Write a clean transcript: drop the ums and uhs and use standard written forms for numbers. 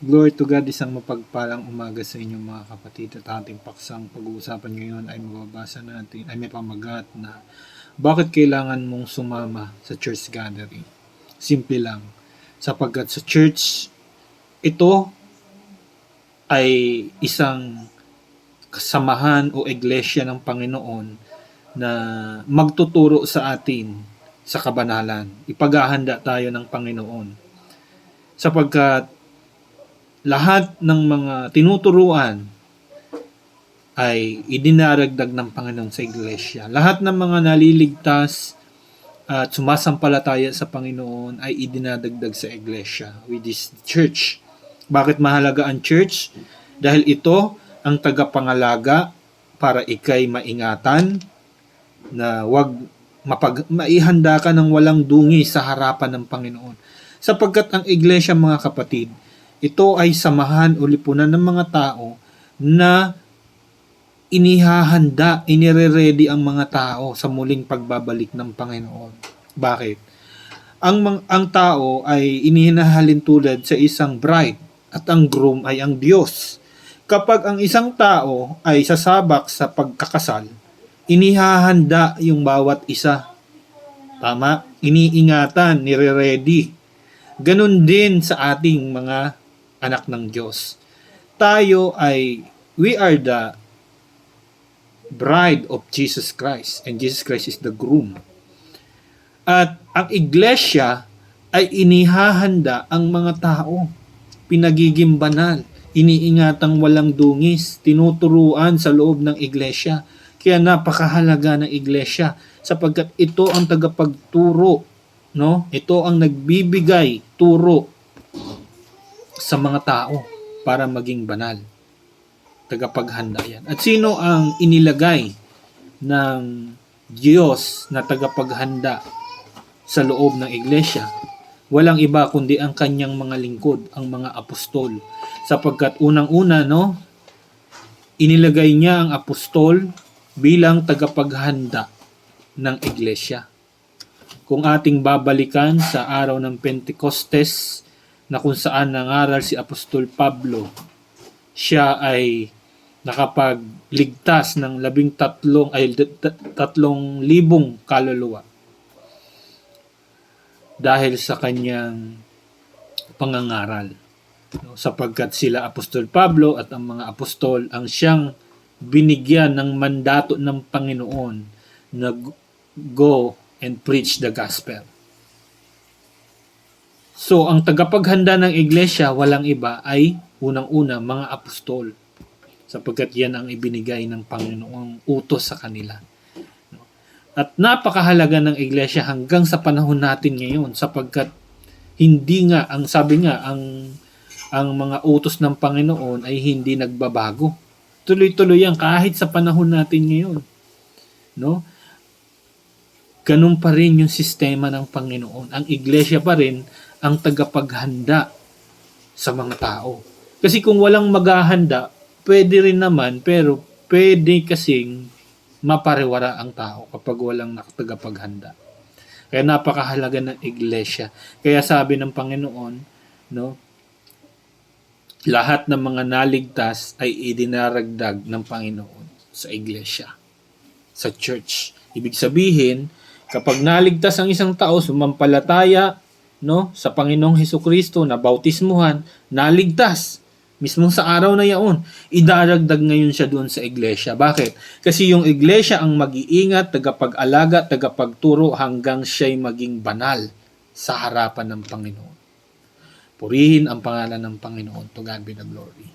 Glory to God, isang mapagpalang umaga sa inyo mga kapatid, at ating paksang pag-uusapan ngayon ay mababasa natin, ay may pamagat na bakit kailangan mong sumama sa church gathering. Simple lang, sapagkat sa church, ito ay isang kasamahan o iglesia ng Panginoon na magtuturo sa atin sa kabanalan. Ipaghahanda tayo ng Panginoon. Sapagkat lahat ng mga tinuturuan ay idinaragdag ng Panginoon sa iglesia. Lahat ng mga naliligtas at sumasampalataya sa Panginoon ay idinadagdag sa iglesia, with this church. Bakit mahalaga ang church? Dahil ito ang tagapangalaga para ikay maingatan na wag maihanda ka ng walang dungi sa harapan ng Panginoon. Sapagkat ang iglesia, mga kapatid, ito ay samahan o lipunan ng mga tao na inihahanda, inire-ready ang mga tao sa muling pagbabalik ng Panginoon. Bakit? Ang tao ay inihinahalin tulad sa isang bride at ang groom ay ang Diyos. Kapag ang isang tao ay sasabak sa pagkakasal, inihahanda yung bawat isa. Tama? Iniingatan, nire-ready. Ganon din sa ating mga anak ng Diyos. We are the bride of Jesus Christ, and Jesus Christ is the groom. At ang iglesia ay inihahanda ang mga tao, pinagiging banal, iniingatang walang dungis, tinuturuan sa loob ng iglesia. Kaya napakahalaga ng iglesia sapagkat ito ang tagapagturo, no? Ito ang nagbibigay turo sa mga tao para maging banal. Tagapaghanda yan. At sino ang inilagay ng Diyos na tagapaghanda sa loob ng iglesia? Walang iba kundi ang kanyang mga lingkod, ang mga apostol. Sapagkat unang-una, no, inilagay niya ang apostol bilang tagapaghanda ng iglesia. Kung ating babalikan sa araw ng Pentecostes, na kung saan nangaral si Apostol Pablo, siya ay nakapagligtas ng 3,000 kaluluwa dahil sa kanyang pangangaral. Sapagkat sila Apostol Pablo at ang mga apostol ang siyang binigyan ng mandato ng Panginoon na go and preach the gospel. So, ang tagapaghanda ng iglesia, walang iba ay unang-una mga apostol. Sapagkat yan ang ibinigay ng Panginoong utos sa kanila. At napakahalaga ng iglesia hanggang sa panahon natin ngayon sapagkat hindi nga, ang mga utos ng Panginoon ay hindi nagbabago. Tuloy-tuloy yan kahit sa panahon natin ngayon. No? Ganun pa rin yung sistema ng Panginoon. Ang iglesia pa rin ang tagapaghanda sa mga tao. Kasi kung walang maghahanda, pwede rin naman, pero pwede kasing mapariwara ang tao kapag walang tagapaghanda. Kaya napakahalaga ng iglesia. Kaya sabi ng Panginoon, no, lahat ng mga naligtas ay idinaragdag ng Panginoon sa iglesia, sa church. Ibig sabihin, kapag naligtas ang isang tao, sumampalataya, no, sa Panginoong Hesukristo, na bautismuhan, naligtas mismo sa araw na yaon, idaragdag ngayon siya doon sa iglesia. Bakit? Kasi yung iglesia ang mag-iingat, tagapag-alaga, tagapagturo hanggang siya'y maging banal sa harapan ng Panginoon. Purihin ang pangalan ng Panginoon. To God be the glory.